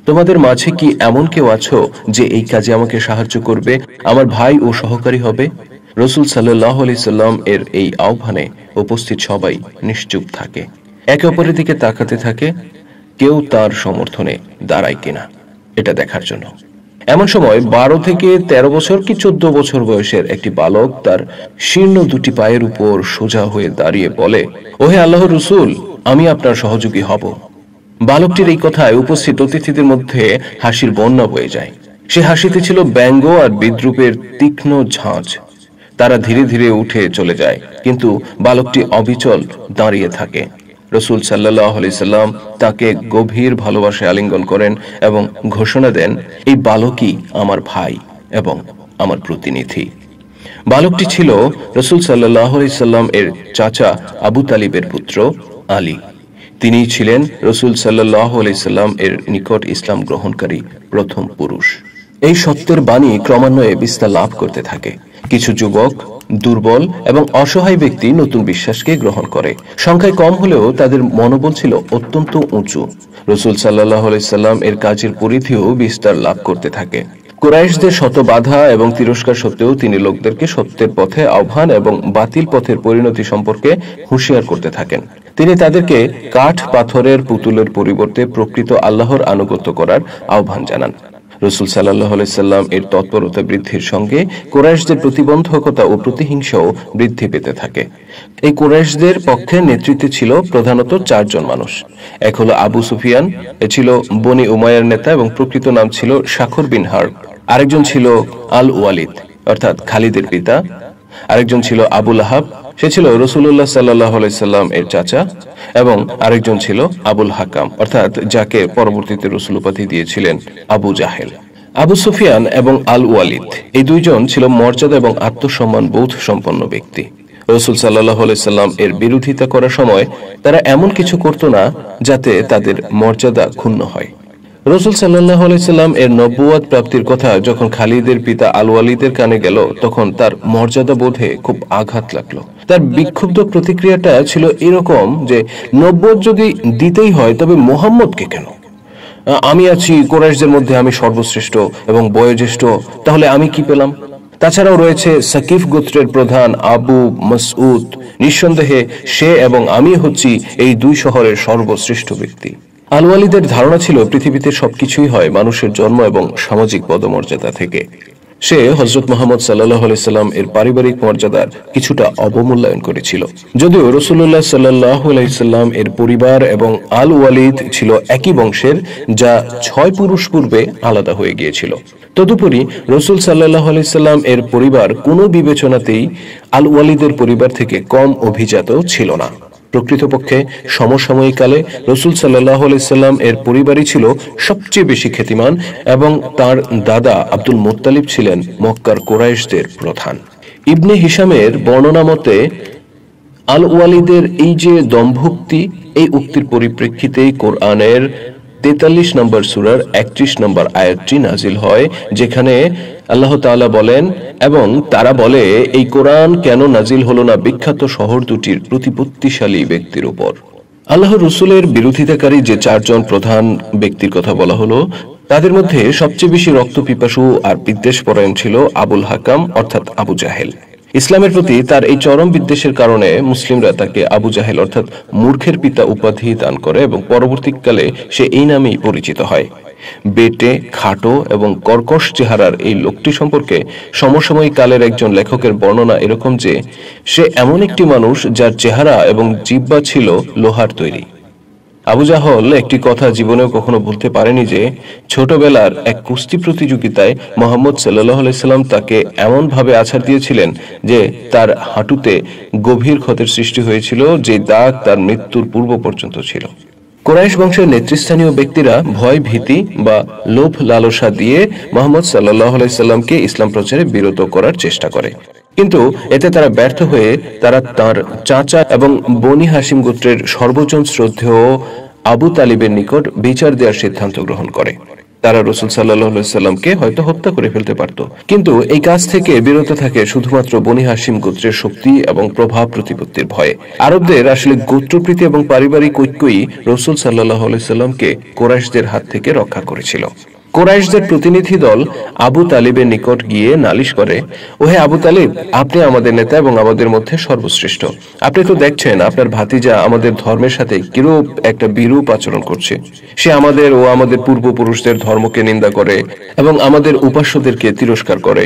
তোমাদের মাঝে কি এমন কেউ আছো যে এই কাজে আমাকে সাহায্য করবে, আমার ভাই ও সহকারী হবে? রাসূল সাল্লাল্লাহু আলাইহি সাল্লাম এর এই আহ্বানে উপস্থিত সবাই নিশ্চুপ থাকে, একে অপরের দিকে তাকাতে থাকে, কেউ তার সমর্থনে দাঁড়ায় কিনা এটা দেখার জন্য। এমন সময় 12 থেকে 13 বছর কি 14 বছর বয়সের একটি বালক তার শীর্ণ দুটি পায়ের উপর সোজা হয়ে দাঁড়িয়ে বলে, ওহে আল্লাহর রাসূল, আমি আপনার সহযোগী হব। বালকটির এই কথায় উপস্থিত অতিথিদের মধ্যে হাসির বন্যা বয়ে যায়। সে হাসিতে ছিল ব্যঙ্গ আর বিদ্রূপের তীক্ষ্ণ ঝাঁঝ। তারা ধীরে ধীরে উঠে চলে যায়, কিন্তু বালকটি অবিচল দাঁড়িয়ে থাকে। রাসূল সাল্লাল্লাহু আলাইহি সাল্লাম তাকে গভীর ভালোবাসায় আলিঙ্গন করেন এবং ঘোষণা দেন, এই বালকই আমার ভাই এবং আমার প্রতিনিধি। বালকটি ছিল রাসূল সাল্লাল্লাহু আলাইহি সাল্লাম এর চাচা আবু তালিবের পুত্র আলী। তিনি ছিলেন রাসূল সাল্লাল্লাহু আলাইহি সাল্লাম এর নিকট ইসলাম গ্রহণকারী প্রথম পুরুষ। এই সত্যের বাণী ক্রমান্বয়ে বিস্তার লাভ করতে থাকে। কিছু যুবক, দুর্বল এবং অসহায় ব্যক্তি নতুন বিশ্বাসকে গ্রহণ করে। সংখ্যায় কম হলেও তাদের মনোবল ছিল অত্যন্ত উঁচু। রাসূল সাল্লাল্লাহু আলাইহি সাল্লাম এর কাজের পরিধিও বিস্তার লাভ করতে থাকে। কুরাইশদের শত বাধা এবং তিরস্কার সত্ত্বেও তিনি লোকদেরকে সত্যের পথে আহ্বান এবং বাতিল পথের পরিণতি সম্পর্কে হুঁশিয়ার করতে থাকেন। তিনি তাদেরকে কাঠ পাথরের পুতুলের পরিবর্তে প্রকৃত আল্লাহর আনুগত্য করার আহ্বান জানান। রাসূল সাল্লাল্লাহু আলাইহি সাল্লাম এর তৎপরতা বৃদ্ধির সঙ্গে কুরাইশদের প্রতিবন্ধকতা ও প্রতিহিংসাও বৃদ্ধি পেতে থাকে। এই কুরাইশদের পক্ষে নেতৃত্বে ছিল প্রধানত 4 জন মানুষ। এক হলো আবু সুফিয়ান, এ ছিল বনি উমাইয়ার নেতা এবং প্রকৃত নাম ছিল শাখর বিন হার্ব। আরেকজন ছিল আল ওয়ালিদ অর্থাৎ খালিদের পিতা। আরেকজন ছিল আবু লাহাব, সে ছিল রাসূলুল্লাহ সাল্লাল্লাহু আলাইহি সাল্লাম এর চাচা। এবং আরেকজন ছিল আবুল হাকাম অর্থাৎ যাকে পরবর্তীতে রাসূল উপাধি দিয়েছিলেন আবু জাহেল। আবু সুফিয়ান এবং আল ওয়ালিদ এই দুইজন ছিল মর্যাদা এবং আত্মসম্মান বোধ সম্পন্ন ব্যক্তি। রাসূল সাল্লাল্লাহু আলাইহি সাল্লাম এর বিরোধিতা করার সময় তারা এমন কিছু করত না যাতে তাদের মর্যাদা ক্ষুণ্ণ হয়। রাসূল সাল্লাল্লাহু আলাইহি সাল্লাম এর নবুয়ত প্রাপ্তির কথা যখন খালিদের পিতা আল ওয়ালিদের কানে গেল, তখন তার মর্যাদা বোধে খুব আঘাত লাগলো। তার বিক্ষুব্ধ প্রতিক্রিয়াটা ছিল এরকম যে, নবুয়ত যদি দিতেই হয় তবে মুহাম্মদকে কেন? আমি আছি কুরাইশদের মধ্যে, আমি সর্বশ্রেষ্ঠ এবং বয়োজ্যেষ্ঠ, তাহলে আমি কি পেলাম? তাছাড়াও রয়েছে সাকিফ গোত্রের প্রধান আবু মাসউদ, নিঃসন্দেহে সে এবং আমি হচ্ছি এই 2 শহরের সর্বশ্রেষ্ঠ ব্যক্তি। আল ওয়ালিদের ধারণা ছিল পৃথিবীতে সবকিছুই হয় মানুষের জন্ম এবং সামাজিক পদমর্যাদা থেকে। সে হযরত মুহাম্মদ সাল্লাল্লাহু আলাইহি সাল্লাম এর পারিবারিক মর্যাদার কিছুটা অবমূল্যায়ন করেছিল। যদিও রাসূলুল্লাহ সাল্লাল্লাহু আলাইহি সাল্লাম এর পরিবার এবং আল ওয়ালিদ ছিল একই বংশের, যা 6 পুরুষ পূর্বে আলাদা হয়ে গিয়েছিল। তদুপরি রাসূল সাল্লাল্লাহু আলাইহি সাল্লাম এর পরিবার কোনো বিবেচনাতেই আল ওয়ালিদের পরিবার থেকে কম অভিজাত ছিল না। প্রকৃতপক্ষে সমসাময়িক কালে রাসূল সাল্লাল্লাহু আলাইহি সাল্লাম এর পরিবারই ছিল সবচেয়ে বেশি খ্যাতিমান এবং তার দাদা আব্দুল মুত্তালিব ছিলেন মক্কার কুরাইশদের প্রধান। ইবনে হিশামের বর্ণনা মতে আল ওয়ালিদের এই যে দম্ভোক্তি, এই উক্তির পরিপ্রেক্ষিতেই কোরআনের 43 নম্বর সূরার 31 নম্বর আয়াতটি নাজিল হয়, যেখানে আল্লাহ তাআলা বলেন, এবং তারা বলে এই কোরআন কেন নাজিল হলো না বিখ্যাত শহর দুটির প্রতিপত্তিশালী ব্যক্তির উপর। আল্লাহর রাসূলের বিরোধিতাকারী যে 4 জন প্রধান ব্যক্তির কথা বলা হলো, তাদের মধ্যে সবচেয়ে বেশি রক্তপিপাসু আর বিদ্বেষপরায়ণ ছিল আবুল হাকাম অর্থাৎ আবু জাহেল। ইসলামের প্রতি তার এই চরম বিদ্বেষের কারণে মুসলিমরা তাকে আবু জাহেল অর্থাৎ মূর্খের পিতা উপাধি দান করে এবং পরবর্তীকালে সে এই নামেই পরিচিত হয়। বেটে, খাটো এবং কর্কশ চেহারার এই লোকটি সম্পর্কে সমসাময়িক কালের একজন লেখকের বর্ণনা এরকম যে, সে এমন একটি মানুষ যার চেহারা এবং জিহ্বা ছিল লোহার তৈরি। আবু জাহল একটি কথা জীবনেও কখনো ভুলতে পারেনি যে, ছোটবেলার এক কুস্তি প্রতিযোগিতায় মুহাম্মদ সাল্লাল্লাহু আলাইহি সাল্লাম তাকে এমন ভাবে আছাড় দিয়েছিলেন যে তার হাঁটুতে গভীর ক্ষতের সৃষ্টি হয়েছিল, যে দাগ তার মৃত্যুর পূর্ব পর্যন্ত ছিল। কুরাইশ বংশের নেতৃস্থানীয় ব্যক্তিরা ভয়, ভীতি বা লোভ লালসা দিয়ে মুহাম্মদ সাল্লাল্লাহু আলাইহি সাল্লামকে ইসলাম প্রচারে বিরত করার চেষ্টা করে, কিন্তু এতে তারা ব্যর্থ হয়ে তারা তার চাচা এবং বনি হাশিম গোত্রের সর্বজন শ্রদ্ধেয় আবু তালিবের নিকট বিচার দেওয়ার সিদ্ধান্ত গ্রহণ করে। তারা রাসূল সাল্লাল্লাহু আলাইহি সাল্লামকে হয়তো হত্যা করে ফেলতে পারত, কিন্তু এই কাজ থেকে বিরত থাকে শুধুমাত্র বনি হাশিম গোত্রের শক্তি এবং প্রভাব প্রতিপত্তির ভয়ে। আরবদের আসলে গোত্রপ্রীতি এবং পারিবারিক ঐক্যই রাসূল সাল্লাল্লাহু আলাইহি সাল্লামকে কুরাইশদের হাত থেকে রক্ষা করেছিল। কুরাইশদের প্রতিনিধি দল আবু তালিবের নিকট গিয়ে নালিশ করে, ওহে আবু তালিব, আপনি আমাদের নেতা এবং আমাদের মধ্যে সর্বশ্রেষ্ঠ। আপনি তো দেখছেন আপনার ভাতিজা আমাদের ধর্মের সাথে কিরূপ একটা বিরূপ আচরণ করছে। সে আমাদের ও আমাদের পূর্বপুরুষদের ধর্মকে নিন্দা করে এবং আমাদের উপাস্যদেরকে তিরস্কার করে।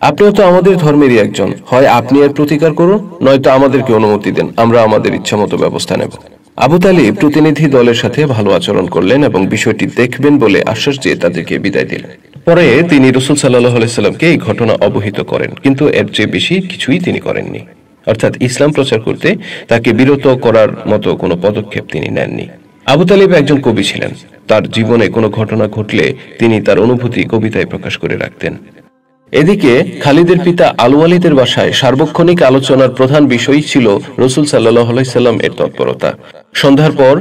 আপনিও তো আমাদের ধর্মেরই একজন, হয় আপনি এর প্রতিকার করুন, নয়তো আমাদেরকে অনুমতি দেন, আমরা আমাদের ইচ্ছা মতো ব্যবস্থা নেব। আবু তালিব প্রতিনিধি দলের সাথে ভালো আচরণ করলেন এবং বিষয়টি দেখবেন বলে আশ্বাস দিয়ে তাদেরকে বিদায় দিলেন। পরে তিনি রাসূল সাল্লাল্লাহু আলাইহি সাল্লামকে এই ঘটনা অবহিত করেন, কিন্তু এর চেয়ে বেশি কিছুই তিনি করেননি। অর্থাৎ ইসলাম প্রচার করতে তাকে বিরত করার মতো কোনো পদক্ষেপ তিনি নেননি। আবু তালিব একজন কবি ছিলেন। তার জীবনে কোনো ঘটনা ঘটলে তিনি তার অনুভূতি কবিতায় প্রকাশ করে রাখতেন। এদিকে খালিদের পিতা আল ওয়ালিদের বাসায় সার্বক্ষণিক আলোচনার প্রধান বিষয় ছিল রাসূল সাল্লাল্লাহু আলাইহি সাল্লাম এর তৎপরতা। সন্ধ্যার পর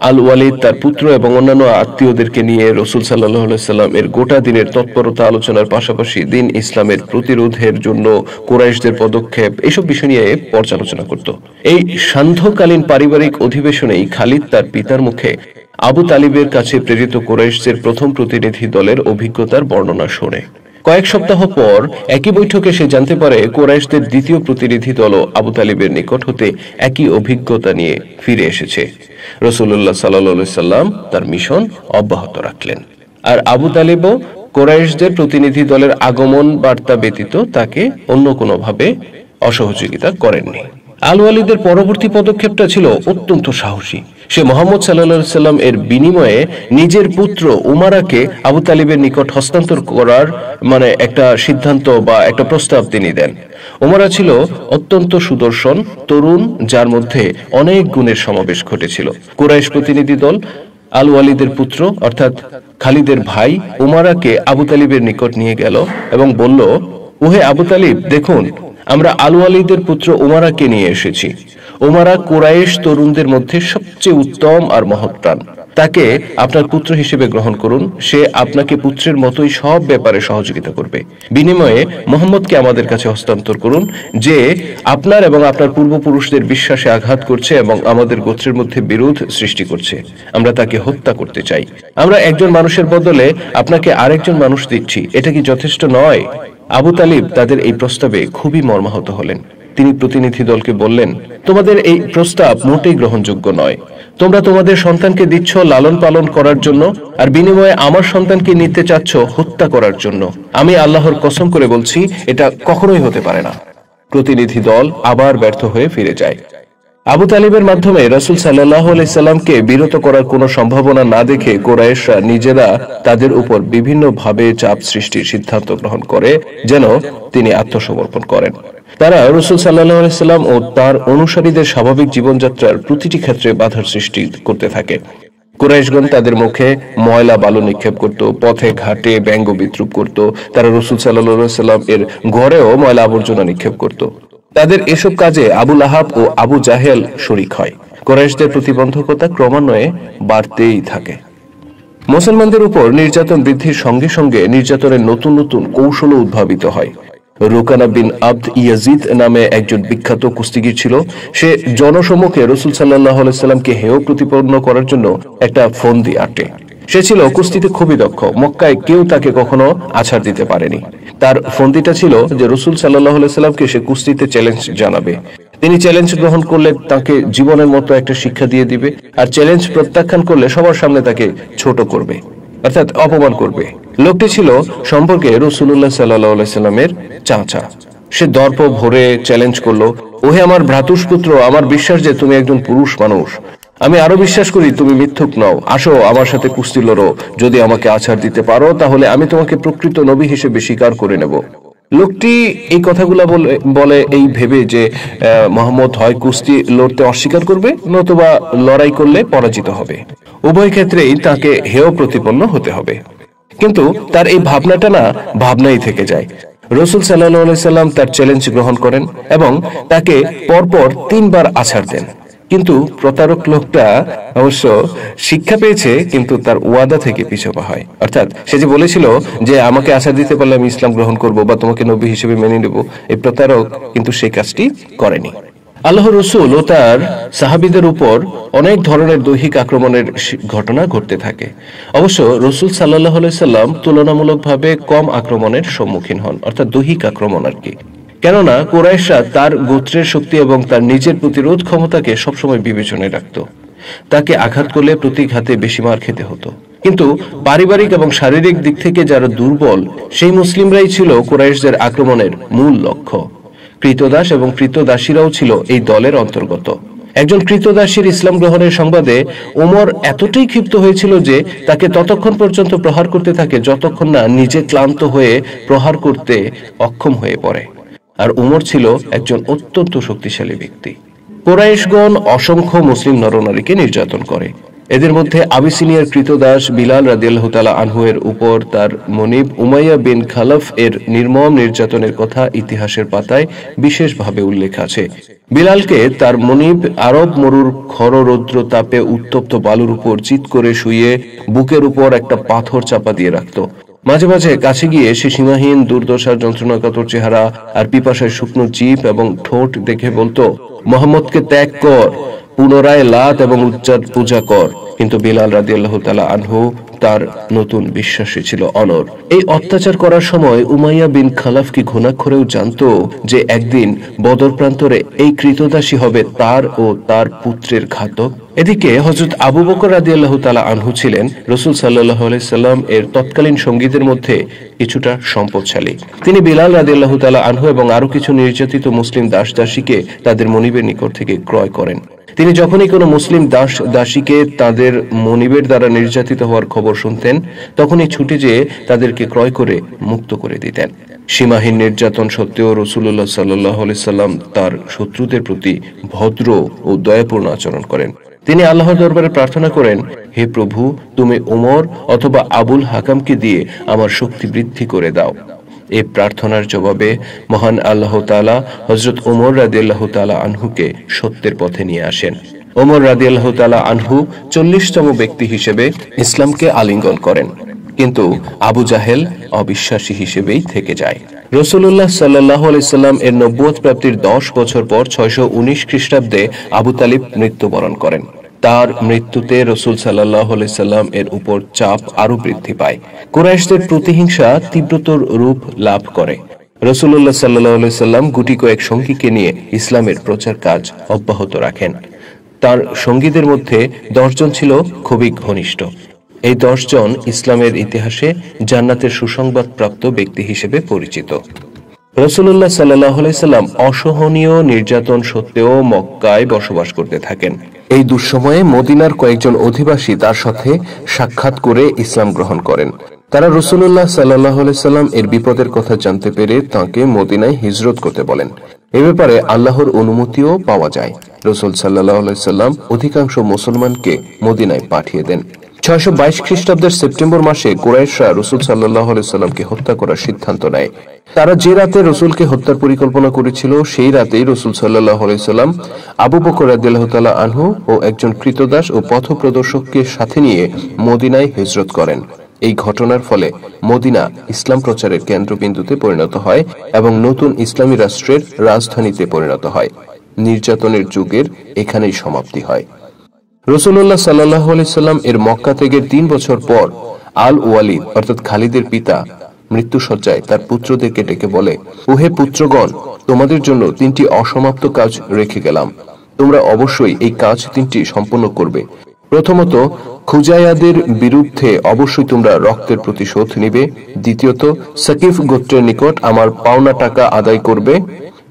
আল ওয়ালিদ তার পুত্র এবং অন্যান্য আত্মীয়দেরকে নিয়ে রাসূল সাল্লাল্লাহু আলাইহি সাল্লাম এর গোটা দিনের তৎপরতা আলোচনার পাশাপাশি দিন ইসলামের প্রতিরোধের জন্য কুরাইশদের পদক্ষেপ, এসব বিষয় নিয়ে পর্যালোচনা করত। এই সান্ধ্যকালীন পারিবারিক অধিবেশনেই খালিদ তার পিতার মুখে আবু তালিবের কাছে প্রেরিত কুরাইশদের প্রথম প্রতিনিধি দলের অভিজ্ঞতার বর্ণনা শোনে। কয়েক সপ্তাহ পর একই বৈঠকে সে জানতে পারে কুরাইশদের দ্বিতীয় প্রতিনিধি দলও আবু তালিবের নিকট হতে একই অভিজ্ঞতা নিয়ে ফিরে এসেছে। রাসূলুল্লাহ সাল্লাল্লাহু আলাইহি সাল্লাম তার মিশন অব্যাহত রাখলেন, আর আবু তালিবও কুরাইশদের প্রতিনিধি দলের আগমন বার্তা ব্যতীত তাকে অন্য কোনোভাবে অসহযোগিতা করেননি। আল ওয়ালিদের পরবর্তী পদক্ষেপটা ছিল অত্যন্ত সাহসী। সে মুহাম্মদ সাল্লাল্লাহু আলাইহি সাল্লাম এর বিনিময়ে নিজের পুত্র উমারাকে আবু তালিবের নিকট হস্তান্তর করার একটা সিদ্ধান্ত বা একটা প্রস্তাব তিনি দেন। উমারা ছিল অত্যন্ত সুদর্শন তরুণ, যার মধ্যে অনেক গুণের সমাবেশ ঘটেছিল। কুরাইশ প্রতিনিধি দল আল ওয়ালিদের পুত্র অর্থাৎ খালিদের ভাই উমারাকে আবু তালিবের নিকট নিয়ে গেল এবং বলল, ওহে আবু তালিব, দেখুন, আমরা আল ওয়ালিদের পুত্র উমারাকে নিয়ে এসেছি। উমারা কুরাইশ তরুণদের মধ্যে সবচেয়ে উত্তম আর মহৎপ্রাণ। তাকে আপনার পুত্র হিসেবে গ্রহণ করুন। সে আপনাকে পুত্রের মতোই সব ব্যাপারে সহযোগিতা করবে। বিনিময়ে মুহাম্মদকে আমাদের কাছে হস্তান্তর করুন, যে আপনার এবং আপনার পূর্বপুরুষদের বিশ্বাসে আঘাত করছে এবং আমাদের গোত্রের মধ্যে বিরোধ সৃষ্টি করছে। আমরা তাকে হত্যা করতে চাই। আমরা একজন মানুষের বদলে আপনাকে আরেকজন মানুষ দিচ্ছি। এটা কি যথেষ্ট নয়? আবু তালিব তাদের এই প্রস্তাবে খুবই মর্মাহত হলেন। তিনি প্রতিনিধি দলকে বললেন, তোমাদের এই প্রস্তাব মোটেই গ্রহণযোগ্য নয়। তোমরা তোমাদের সন্তানকে দিচ্ছ লালন পালন করার জন্য, আর বিনিময়ে আমার সন্তানকে নিতে চাচ্ছ হত্যা করার জন্য। আমি আল্লাহর কসম করে বলছি, এটা কখনোই হতে পারে না। প্রতিনিধি দল আবার ব্যর্থ হয়ে ফিরে যায়। আবু তালিবের মাধ্যমে রাসূল সাল্লাল্লাহু আলাইহি সাল্লামকে বিরত করার কোনো সম্ভাবনা না দেখে কুরাইশরা নিজেরা তাদের উপর বিভিন্ন ভাবে চাপ সৃষ্টির সিদ্ধান্ত গ্রহণ করে যেন তিনি আত্মসমর্পণ করেন। তারা রাসূল সাল্লাল্লাহু আলাইহি সাল্লাম ও তার অনুসারীদের স্বাভাবিক জীবনযাত্রার প্রতিটি ক্ষেত্রে বাধার সৃষ্টি করতে থাকে। কুরাইশগণ তাদের মুখে ময়লা বালু নিক্ষেপ করত, পথে ঘাটে ব্যঙ্গ বিদ্রুপ করত। তারা রাসূল সাল্লাল্লাহু আলাইহি সাল্লাম এর ঘরেও ময়লা আবর্জনা নিক্ষেপ করত। তাদের এসব কাজে আবু লাহাব ও আবু জাহেল শরীক হয়। কুরাইশদের প্রতিবন্ধকতা ক্রমান্বয়ে বাড়তেই থাকে। মুসলমানদের উপর নির্যাতন বৃদ্ধির সঙ্গে সঙ্গে নির্যাতনের নতুন নতুন কৌশলও উদ্ভাবিত হয়। রুকানা বিন আবদ ইয়াজিদ নামে একজন বিখ্যাত কুস্তিগীর ছিল। সে জনসম্মুখে রাসূল সাল্লাল্লাহু আলাইহি সাল্লামকে হেয় প্রতিপন্ন করার জন্য একটা ফন্দি আঁটে। সে ছিল কুস্তিতে খুবই দক্ষ। মক্কায় কেউ তাকে কখনো আছাড় দিতে পারেনি। তার ফন্দিটা ছিল যে রাসূল সাল্লাল্লাহু আলাইহি সাল্লামকে সে কুস্তিতে চ্যালেঞ্জ জানাবে। তিনি চ্যালেঞ্জ গ্রহণ করলে তাকে জীবনের মতো একটা শিক্ষা দিয়ে দিবে, আর চ্যালেঞ্জ প্রত্যাখ্যান করলে সবার সামনে তাকে ছোট করবে, অর্থাৎ অপমান করবে। লোকটি ছিল সম্পর্কে রাসূলুল্লাহ সাল্লাল্লাহু আলাইহি সাল্লামের চাচা। সে দর্প ভরে চ্যালেঞ্জ করলো, ওহে আমার ভ্রাতুষ্পুত্র, আমার বিশ্বাস যে তুমি একজন পুরুষ মানুষ। আমি আরো বিশ্বাস করি তুমি মিথ্যুক নও। আসো আমার সাথে কুস্তি লড়ো। যদি আমাকে আছাড় দিতে পারো তাহলে আমি তোমাকে প্রকৃত নবী হিসেবে স্বীকার করে নেব। লোকটি এই কথাগুলো বলে এই ভেবে যে মুহাম্মদ হয় কুস্তি লড়তে অস্বীকার করবে, নতুবা লড়াই করলে পরাজিত হবে। উভয় ক্ষেত্রেই তাকে হেয় প্রতিপন্ন হতে হবে। কিন্তু তার এই ভাবনাটা ভাবনাই থেকে যায়। রাসূল সাল্লাল্লাহু আলাইহি সাল্লাম তার চ্যালেঞ্জ গ্রহণ করেন এবং তাকে পরপর 3 বার আছাড় দেন। কিন্তু প্রতারক লোকটা অবশ্য শিক্ষা পেয়েছে, কিন্তু তার ওয়াদা থেকে পিছু পা হয়। অর্থাৎ সে যে বলেছিল যে আমাকে আছাড় দিতে পারলে আমি ইসলাম গ্রহণ করব বা তোমাকে নবী হিসেবে মেনে নেব, এই প্রতারক কিন্তু সেই কাজটি করেনি। আল্লাহ রসুল ও তার সাহাবীদের উপর অনেক ধরনের দৈহিক আক্রমণের ঘটনা ঘটতে থাকে। অবশ্য রসুল সাল্লাল্লাহু আলাইহি সাল্লাম তুলনামূলকভাবে কম আক্রমণের সম্মুখীন হন, অর্থাৎ দৈহিক আক্রমণ আর কি। কেননা কুরাইশরা তার গোত্রের শক্তি এবং তার নিজের প্রতিরোধ ক্ষমতাকে সবসময় বিবেচনায় রাখত। তাকে আঘাত করলে প্রতিঘাতে বেশি মার খেতে হতো। কিন্তু পারিবারিক এবং শারীরিক দিক থেকে যারা দুর্বল, সেই মুসলিমরাই ছিল কুরাইশদের আক্রমণের মূল লক্ষ্য। কৃতদাস এবং কৃতদাসীরাও ছিল এই দলের অন্তর্গত। একজন কৃতদাসীর ইসলাম গ্রহণের সংবাদে ওমর এতটাই ক্ষিপ্ত হয়েছিল যে তাকে ততক্ষণ পর্যন্ত প্রহার করতে থাকে যতক্ষণ না নিজে ক্লান্ত হয়ে প্রহার করতে অক্ষম হয়ে পড়ে। আর ওমর ছিল একজন অত্যন্ত শক্তিশালী ব্যক্তি। কুরাইশগণ অসংখ্য মুসলিম নরনারীকে নির্যাতন করে। এদের মধ্যে আবিসিনিয়ার কৃতদাস বিলাল রাদিয়াল্লাহু তাআলা আনহু এর উপর তার মনিব উমাইয়া বিন খালফ এর নির্মম নির্যাতনের কথা ইতিহাসের পাতায় বিশেষভাবে উল্লেখ আছে। বিলালকে তার মনিব আরব মরুর খর রৌদ্র তাপে উত্তপ্ত বালুর উপর চিৎ করে শুইয়ে বুকের উপর একটা পাথর চাপা দিয়ে রাখত। মাঝে মাঝে কাছে গিয়ে সে সীমাহীন দুর্দশার যন্ত্রণাকাতর চেহারা আর পিপাসায় শুকনো জিভ এবং ঠোঁট দেখে বলতো, মুহাম্মদকে ত্যাগ কর, পুনরায় লাত এবং উজ্জার পূজা কর। কিন্তু বিলাল রাদিয়াল্লাহু তাআলা আনহু তার নতুন বিশ্বাসী ছিল অনর। এই অত্যাচার করার সময় উমাইয়া বিন খালাফ কি ঘুণাক্ষরেও জানতো যে একদিন বদর প্রান্তরে এই কৃতদাসী হবে তার ও তার পুত্রের ঘাতক। এদিকে হযরত আবু বকর রাদিয়াল্লাহু তাআলা আনহু ছিলেন রাসূল সাল্লাল্লাহু আলাইহি সাল্লাম এর তৎকালীন সঙ্গীদের মধ্যে কিছুটা সম্পদশালী। তিনি বিলাল রাদিয়াল্লাহু তাআলা আনহু এবং আরো কিছু নির্যাতিত মুসলিম দাস দাসীকে তাদের মনিবের নিকট থেকে ক্রয় করেন। তিনি যখনই কোনো মুসলিম দাস দাসীকে তাদের মনিবের দ্বারা নির্যাতিত হওয়ার খবর শুনতেন, তখনই ছুটে যেয়ে তাদেরকে ক্রয় করে মুক্ত করে দিতেন। সীমাহীন নির্যাতন সত্ত্বেও রাসূলুল্লাহ সাল্লাল্লাহু আলাইহি সাল্লাম তার শত্রুদের প্রতি ভদ্র ও দয়াপূর্ণ আচরণ করেন। তিনি আল্লাহর দরবারে প্রার্থনা করেন, হে প্রভু, তুমি ওমর অথবা আবুল হাকামকে দিয়ে আমার শক্তি বৃদ্ধি করে দাও। এই প্রার্থনার জবাবে মহান আল্লাহ তাআলা হযরত ওমর রাদিয়াল্লাহু তাআলা আনহুকে সত্যের পথে নিয়ে আসেন। ওমর রাদিয়াল্লাহু তাআলা আনহু 40তম ব্যক্তি হিসেবে ইসলামকে আলিঙ্গন করেন, কিন্তু আবু জাহেল অবিশ্বাসী হিসেবেই থেকে যায়। রাসূলুল্লাহ সাল্লাল্লাহু আলাইহি সাল্লাম এর নবুয়ত প্রাপ্তির 10 বছর পর 619 খ্রিস্টাব্দে আবু তালিব মৃত্যুবরণ করেন। তার মৃত্যুতে রাসূল সাল্লাল্লাহু আলাইহি সাল্লাম এর উপর চাপ আরো বৃদ্ধি পায়। কুরাইশদের প্রতিহিংসা তীব্রতর রূপ লাভ করে। রাসূলুল্লাহ সাল্লাল্লাহু আলাইহি সাল্লাম গুটি কয়েক সঙ্গীকে নিয়ে ইসলামের প্রচার কাজ অব্যাহত রাখেন। তার সঙ্গীদের মধ্যে 10 জন ছিল খুবই ঘনিষ্ঠ। এই 10 জন ইসলামের ইতিহাসে জান্নাতের সুসংবাদ প্রাপ্ত ব্যক্তি হিসেবে পরিচিত। রাসূলুল্লাহ সাল্লাল্লাহু আলাইহি সাল্লাম অসহনীয় নির্যাতন সত্ত্বেও মক্কায় বসবাস করতে থাকেন। এই দুঃসময়ে মদিনার কয়েকজন অধিবাসী তার সাথে সাক্ষাৎ করে ইসলাম গ্রহণ করেন। তারা রাসূলুল্লাহ সাল্লাল্লাহু আলাইহি সাল্লাম এর বিপদের কথা জানতে পেরে তাকে মদিনায় হিজরত করতে বলেন। এ ব্যাপারে আল্লাহর অনুমতিও পাওয়া যায়। রাসূল সাল্লাল্লাহু আলাইহি সাল্লাম অধিকাংশ মুসলমানকে মদিনায় পাঠিয়ে দেন। 622 খ্রিস্টাব্দের সেপ্টেম্বর মাসে কুরাইশরা রাসূল সাল্লাল্লাহু আলাইহি সাল্লামকে হত্যা করার সিদ্ধান্ত নেয়। তারা যে রাতে রাসূলকে হত্যার পরিকল্পনা করেছিল, সেই রাতেই রাসূল সাল্লাল্লাহু আলাইহি সাল্লাম আবু বকর রাদিয়াল্লাহু তাআলা আনহু ও একজন কৃতদাস ও পথপ্রদর্শককে সাথে নিয়ে মদিনায় হিজরত করেন। এই ঘটনার ফলে মদিনা ইসলাম প্রচারের কেন্দ্রবিন্দুতে পরিণত হয় এবং নতুন ইসলামী রাষ্ট্রের রাজধানীতে পরিণত হয়। নির্যাতনের যুগের এখানেই সমাপ্তি হয়। রাসূলুল্লাহ সাল্লাল্লাহু আলাইহি সাল্লাম এর মক্কা থেকে 3 বছর পর আল ওয়ালিদ অর্থাৎ খালিদের পিতা মৃত্যুশয্যায় তার পুত্রদেরকে ডেকে বলে, ওহে পুত্রগণ, তোমাদের জন্য 3টি অসমাপ্ত কাজ রেখে গেলাম। তোমরা অবশ্যই এই কাজ 3টি সম্পন্ন করবে। প্রথমত, খুজাইয়াদের বিরুদ্ধে অবশ্যই তোমরা রক্তের প্রতিশোধ নিবে। দ্বিতীয়ত, সাকিফ গোত্রের নিকট আমার পাওনা টাকা আদায় করবে।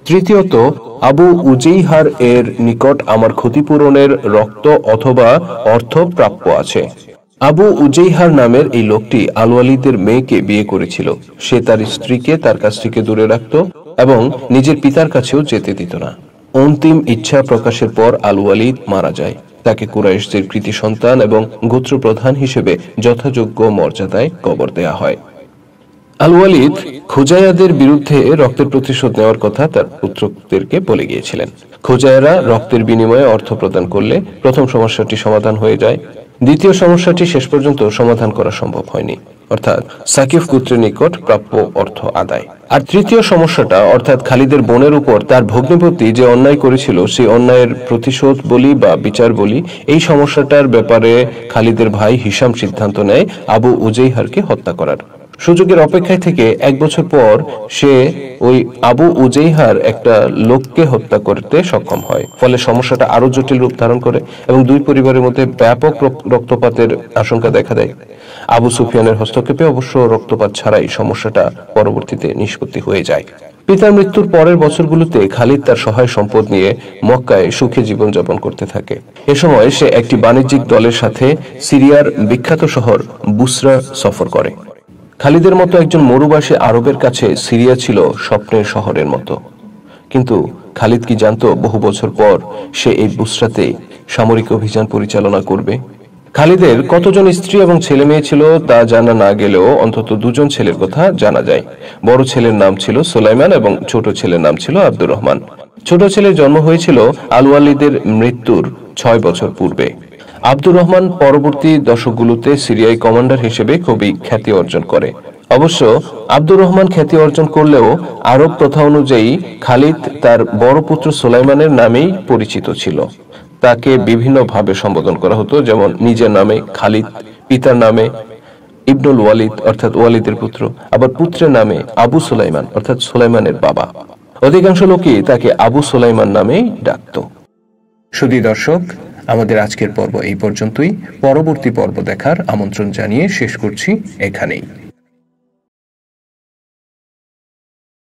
তৃতীয়ত, আবু উজাইহার এর নিকট আমার ক্ষতিপূরণের রক্ত অথবা অর্থ প্রাপ্য আছে। আবু উজাইহার নামের এই লোকটি আল ওয়ালিদের মেয়েকে বিয়ে করেছিল। সে তার স্ত্রীকে তার কাছ থেকে দূরে রাখত এবং নিজের পিতার কাছেও যেতে দিত না। অন্তিম ইচ্ছা প্রকাশের পর আল ওয়ালিদ মারা যায়। তাকে কুরাইশদের কৃতি সন্তান এবং গোত্র প্রধান হিসেবে যথাযোগ্য মর্যাদায় কবর দেয়া হয়। আল ওয়ালিদ খুজাইয়াদের বিরুদ্ধে রক্তের প্রতিশোধ নেওয়ার কথা তার পুত্রদেরকে বলে গিয়েছিলেন। খুজাইয়ারা রক্তের বিনিময়ে অর্থ প্রদান করলে প্রথম সমস্যাটি সমাধান হয়ে যায়। দ্বিতীয় সমস্যাটি শেষ পর্যন্ত সমাধান করা সম্ভব হয়নি। অর্থাৎ সাকিফ গোত্রের নিকট প্রাপ্য অর্থ আদায়। আর তৃতীয় সমস্যাটা অর্থাৎ খালিদের বোনের উপর তার ভগ্নিপতি যে অন্যায় করেছিল সেই অন্যায়ের প্রতিশোধ বলি বা বিচার বলি, এই সমস্যাটার ব্যাপারে খালিদের ভাই হিশাম সিদ্ধান্ত নেয় আবু উজাইহারকে হত্যা করার। সুযোগের অপেক্ষায় থেকে 1 বছর পর সে ওই আবু উজাইহার একটা লোককে হত্যা করতে সক্ষম হয়। ফলে সমস্যাটা আরো জটিল রূপ ধারণ করে এবং দুই পরিবারের মধ্যে ব্যাপক রক্তপাতের আশঙ্কা দেখা দেয়। আবু সুফিয়ানের হস্তক্ষেপে অবশ্য রক্তপাত ছাড়াই সমস্যাটা পরবর্তীতে নিষ্পত্তি হয়ে যায়। পিতার মৃত্যুর পরের বছরগুলোতে খালিদ তার সহায় সম্পদ নিয়ে মক্কায় সুখে জীবনযাপন করতে থাকে। এ সময় সে একটি বাণিজ্যিক দলের সাথে সিরিয়ার বিখ্যাত শহর বুসরা সফর করে। খালিদের মতো একজন মরুবাসী আরবের কাছে সিরিয়া ছিল স্বপ্নের শহরের মতো। কিন্তু খালিদ কি জানতো বহু বছর পর সে এই বুসরাতে সামরিক অভিযান পরিচালনা করবে? খালিদের কতজন স্ত্রী এবং ছেলে মেয়ে ছিল তা জানা না গেলেও অন্তত 2 জন ছেলের কথা জানা যায়। বড় ছেলের নাম ছিল সুলাইমান এবং ছোট ছেলের নাম ছিল আব্দুর রহমান। ছোট ছেলের জন্ম হয়েছিল আল ওয়ালিদের মৃত্যুর 6 বছর পূর্বে। আব্দুর রহমান পরবর্তী দশকগুলোতে সিরিয়ায় কমান্ডার হিসেবে খুবই খ্যাতি অর্জন করে। অবশ্য আব্দুর রহমান খ্যাতি অর্জন করলেও আরব প্রথা অনুযায়ী খালিদ তার বড় পুত্র সুলাইমানের নামেই পরিচিত ছিল। তাকে বিভিন্নভাবে সম্বোধন করা হতো, যেমন নিজের নামে খালিদ, পিতার নামে ইবনুল ওয়ালিদ অর্থাৎ ওয়ালিদের পুত্র, আবার পুত্রের নামে আবু সুলাইমান অর্থাৎ সুলাইমানের বাবা। অধিকাংশ লোকই তাকে আবু সুলাইমান নামেই ডাকত। শুধু দর্শক, আমাদের আজকের পর্ব এই পর্যন্তই। পরবর্তী পর্ব দেখার আমন্ত্রণ জানিয়ে শেষ করছি এখানেই।